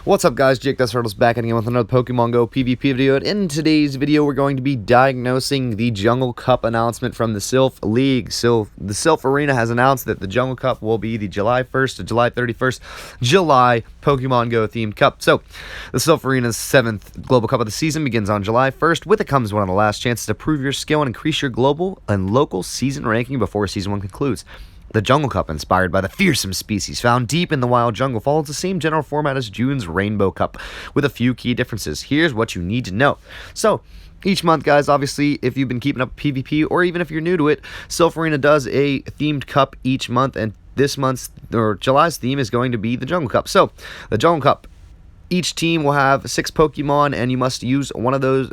What's up, guys? Jake Turtles back again with another Pokemon Go PvP video. And in today's video, we're going to be diagnosing the Jungle Cup announcement from the Silph League. So the Silph Arena has announced that the Jungle Cup will be the July 1st to July 31st July Pokemon Go themed cup. So the Silph Arena's 7th Global Cup of the season begins on July 1st. With it comes one of the last chances to prove your skill and increase your global and local season ranking before season 1 concludes. The Jungle Cup, inspired by the fearsome species found deep in the wild jungle, follows the same general format as June's Rainbow Cup, with a few key differences. Here's what you need to know. So, each month, guys, obviously, if you've been keeping up PvP, or even if you're new to it, Silph Arena does a themed cup each month, and this month's, or July's theme is going to be the Jungle Cup. So, the Jungle Cup. Each team will have 6 Pokemon, and you must use one of those,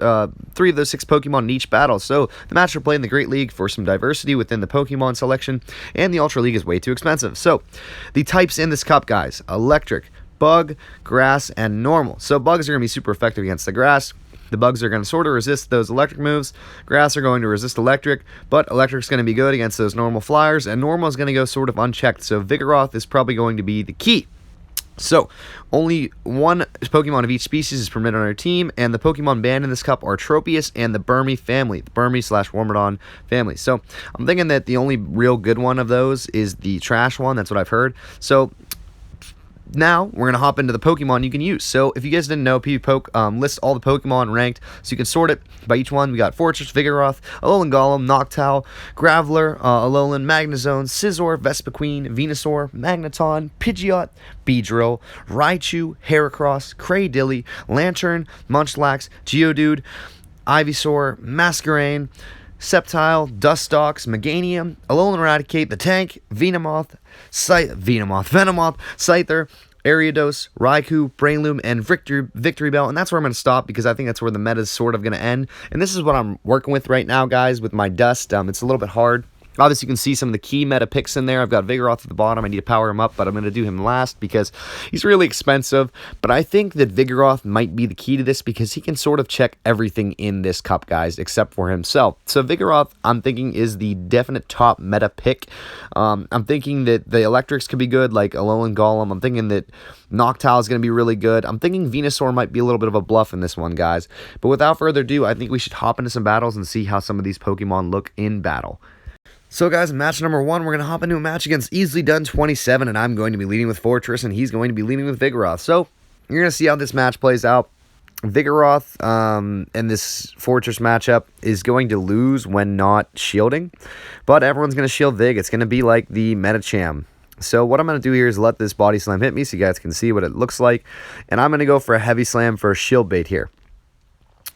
3 of those 6 Pokemon in each battle. So the match will play in the Great League for some diversity within the Pokemon selection, and the Ultra League is way too expensive. So the types in this cup, guys: Electric, Bug, Grass, and Normal. So Bugs are going to be super effective against the Grass. The Bugs are going to sort of resist those electric moves. Grass are going to resist electric, but electric's going to be good against those normal flyers, and normal is going to go sort of unchecked. So Vigoroth is probably going to be the key. So, only one Pokemon of each species is permitted on our team, and the Pokemon banned in this cup are Tropius and the Burmy family, the Burmy/Wormadon family. So, I'm thinking that the only real good one of those is the trash one. That's what I've heard. So, now we're going to hop into the Pokemon you can use. So if you guys didn't know, PvPoke lists all the Pokemon ranked, so you can sort it by each one. We got Fortress, Vigoroth, Alolan Golem, Noctowl, Graveler, Alolan, Magnezone, Scizor, Vespiquen, Venusaur, Magneton, Pidgeot, Beedrill, Raichu, Heracross, Cradily, Lantern, Munchlax, Geodude, Ivysaur, Masquerain, Sceptile, Dustox, Meganium, Alolan Eradicate, the Tank, Venomoth, Scyther, Ariados, Raikou, Brainloom, and Victory Bell. And that's where I'm going to stop, because I think that's where the meta is sort of going to end. And this is what I'm working with right now, guys, with my Dust. It's a little bit hard. Obviously, you can see some of the key meta picks in there. I've got Vigoroth at the bottom. I need to power him up, but I'm going to do him last because he's really expensive. But I think that Vigoroth might be the key to this, because he can sort of check everything in this cup, guys, except for himself. So Vigoroth, I'm thinking, is the definite top meta pick. I'm thinking that the electrics could be good, like Alolan Golem. I'm thinking that Noctowl is going to be really good. I'm thinking Venusaur might be a little bit of a bluff in this one, guys. But without further ado, I think we should hop into some battles and see how some of these Pokemon look in battle. So, guys, in match number 1, we're going to hop into a match against Easily Done 27, and I'm going to be leading with Fortress, and he's going to be leading with Vigoroth. So, you're going to see how this match plays out. Vigoroth in this Fortress matchup is going to lose when not shielding, but everyone's going to shield Vig. It's going to be like the Metacham. So, what I'm going to do here is let this Body Slam hit me so you guys can see what it looks like, and I'm going to go for a Heavy Slam for a Shield Bait here.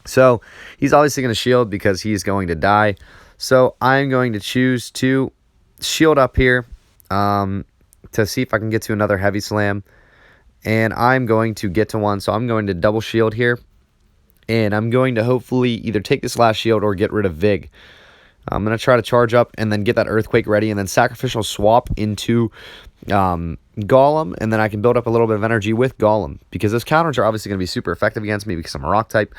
So, he's obviously going to shield because he's going to die. So I'm going to choose to shield up here to see if I can get to another Heavy Slam. And I'm going to get to one. So I'm going to double shield here. And I'm going to hopefully either take this last shield or get rid of Vig. I'm going to try to charge up and then get that Earthquake ready. And then Sacrificial Swap into Golem. And then I can build up a little bit of energy with Golem, because those counters are obviously going to be super effective against me because I'm a Rock type.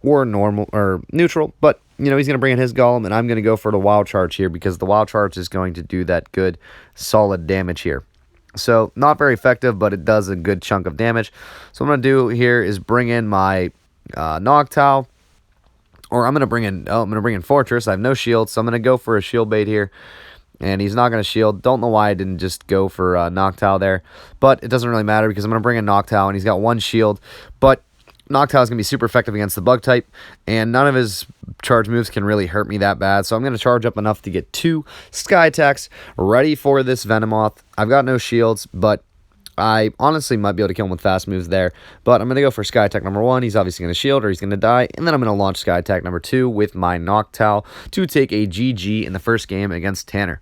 Or normal or neutral, but you know, he's going to bring in his Golem, and I'm going to go for the Wild Charge here, because the Wild Charge is going to do that good solid damage here. So not very effective, but it does a good chunk of damage. So what I'm going to do here is bring in my Noctowl, or I'm going to bring in Fortress. I have no shield, so I'm going to go for a Shield Bait here, and he's not going to shield. Don't know why I didn't just go for Noctowl there, but it doesn't really matter, because I'm going to bring in Noctowl, and he's got 1 shield, but Noctowl is going to be super effective against the Bug type, and none of his charge moves can really hurt me that bad. So I'm going to charge up enough to get 2 Sky Attacks ready for this Venomoth. I've got no shields, but I honestly might be able to kill him with fast moves there. But I'm going to go for Sky Attack number 1. He's obviously going to shield or he's going to die. And then I'm going to launch Sky Attack number 2 with my Noctowl to take a GG in the first game against Tanner.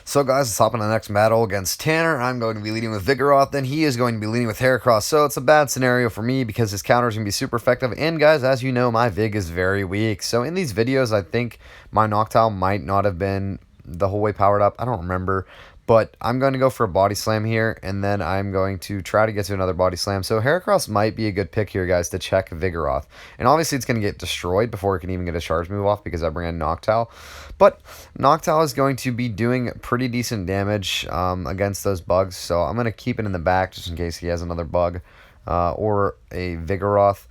So, guys, let's hop into the next battle against Tanner. I'm going to be leading with Vigoroth, and he is going to be leading with Heracross. So, it's a bad scenario for me because his counter is going to be super effective. And, guys, as you know, my Vig is very weak. So, in these videos, I think my Noctowl might not have been the whole way powered up. I don't remember. But I'm going to go for a body slam here, and then I'm going to try to get to another body slam. So Heracross might be a good pick here, guys, to check Vigoroth. And obviously it's going to get destroyed before it can even get a charge move off because I bring in Noctowl. But Noctowl is going to be doing pretty decent damage against those bugs. So I'm going to keep it in the back just in case he has another bug or a Vigoroth.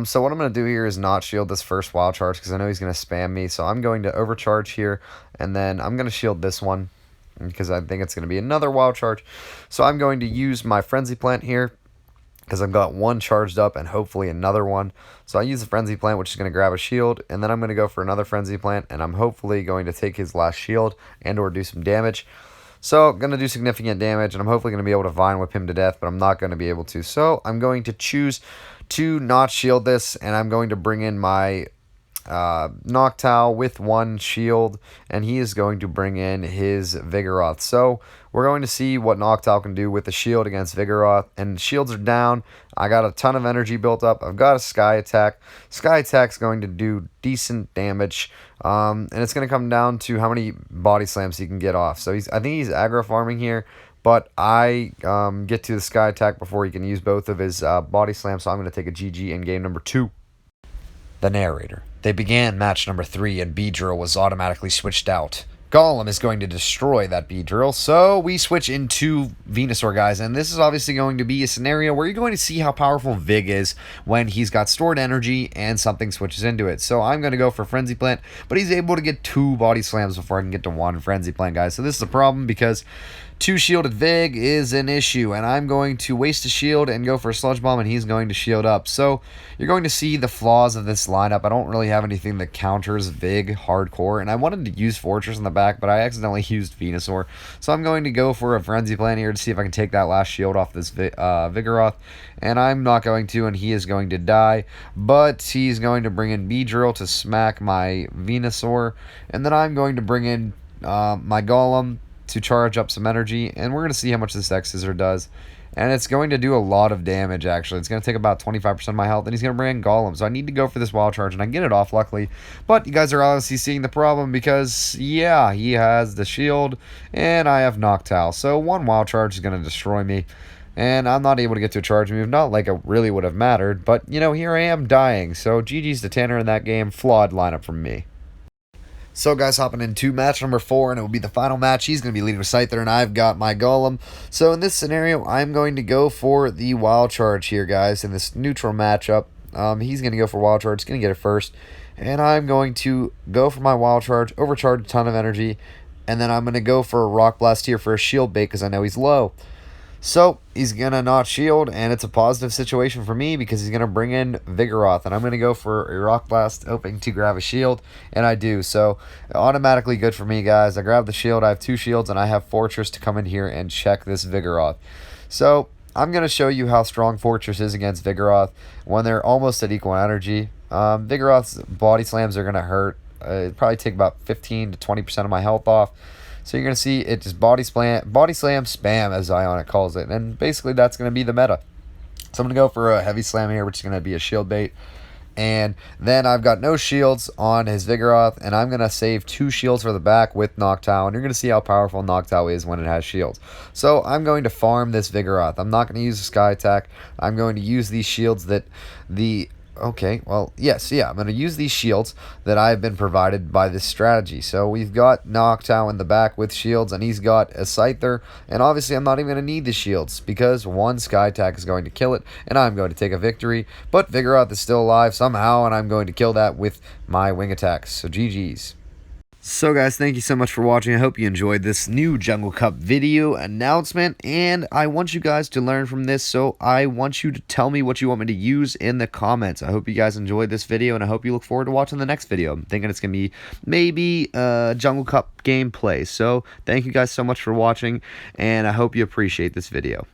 So what I'm going to do here is not shield this first wild charge because I know he's going to spam me. So I'm going to overcharge here, and then I'm going to shield this one because I think it's going to be another wild charge. So I'm going to use my Frenzy Plant here because I've got one charged up and hopefully another one. So I use the Frenzy Plant, which is going to grab a shield, and then I'm going to go for another Frenzy Plant, and I'm hopefully going to take his last shield and or do some damage. So I'm going to do significant damage, and I'm hopefully going to be able to Vine Whip him to death, but I'm not going to be able to. So I'm going to choose to not shield this, and I'm going to bring in my Noctowl with one shield, and he is going to bring in his Vigoroth. So we're going to see what Noctowl can do with the shield against Vigoroth, and shields are down. I got a ton of energy built up. I've got a Sky Attack. Sky Attack's going to do decent damage, and it's going to come down to how many body slams he can get off. So I think he's aggro farming here, but I get to the Sky Attack before he can use both of his body slams, so I'm going to take a GG in game number 2. The narrator. They began match number 3, and Beedrill was automatically switched out. Golem is going to destroy that Beedrill, so we switch into Venusaur, guys, and this is obviously going to be a scenario where you're going to see how powerful Vig is when he's got stored energy and something switches into it. So I'm going to go for Frenzy Plant, but he's able to get 2 body slams before I can get to 1 Frenzy Plant, guys. So this is a problem because 2 shielded Vig is an issue, and I'm going to waste a shield and go for a Sludge Bomb, and he's going to shield up. So you're going to see the flaws of this lineup. I don't really have anything that counters Vig hardcore, and I wanted to use Fortress in the back, but I accidentally used Venusaur. So I'm going to go for a Frenzy Plant here to see if I can take that last shield off this Vigoroth, and I'm not going to, and he is going to die, but he's going to bring in Beedrill to smack my Venusaur, and then I'm going to bring in my Golem to charge up some energy, and we're going to see how much this X-Scissor does. And it's going to do a lot of damage, actually. It's going to take about 25% of my health, and he's going to bring in Golem. So I need to go for this wild charge, and I get it off, luckily. But you guys are obviously seeing the problem because, yeah, he has the shield, and I have Noctowl. So one wild charge is going to destroy me, and I'm not able to get to a charge move. Not like it really would have mattered, but, you know, here I am dying. So GG's to Tanner in that game. Flawed lineup from me. So, guys, hopping into match number 4, and it will be the final match. He's going to be leading with Scyther, and I've got my Golem. So, in this scenario, I'm going to go for the Wild Charge here, guys, in this neutral matchup. He's going to go for Wild Charge. He's going to get it first. And I'm going to go for my Wild Charge, overcharge a ton of energy, and then I'm going to go for a Rock Blast here for a shield bait because I know he's low. So, he's going to not shield, and it's a positive situation for me because he's going to bring in Vigoroth, and I'm going to go for a Rock Blast, hoping to grab a shield, and I do. So, automatically good for me, guys. I grab the shield, I have 2 shields, and I have Fortress to come in here and check this Vigoroth. So, I'm going to show you how strong Fortress is against Vigoroth when they're almost at equal energy. Vigoroth's body slams are going to hurt. It'd probably take about 15 to 20% of my health off. So you're going to see it just body slam spam, as Ionic calls it. And basically that's going to be the meta. So I'm going to go for a heavy slam here, which is going to be a shield bait. And then I've got no shields on his Vigoroth, and I'm going to save 2 shields for the back with Noctowl. And you're going to see how powerful Noctowl is when it has shields. So I'm going to farm this Vigoroth. I'm not going to use a Sky Attack. I'm going to use these shields that the... Okay, well, yes, yeah, I'm going to use these shields that I've been provided by this strategy. So we've got Noctowl in the back with shields, and he's got a Scyther, and obviously I'm not even going to need the shields because one Sky Attack is going to kill it, and I'm going to take a victory. But Vigoroth is still alive somehow, and I'm going to kill that with my Wing Attacks. So GG's. So guys, thank you so much for watching. I hope you enjoyed this new Jungle Cup video announcement, and I want you guys to learn from this, so I want you to tell me what you want me to use in the comments. I hope you guys enjoyed this video, and I hope you look forward to watching the next video. I'm thinking it's going to be maybe Jungle Cup gameplay. So thank you guys so much for watching, and I hope you appreciate this video.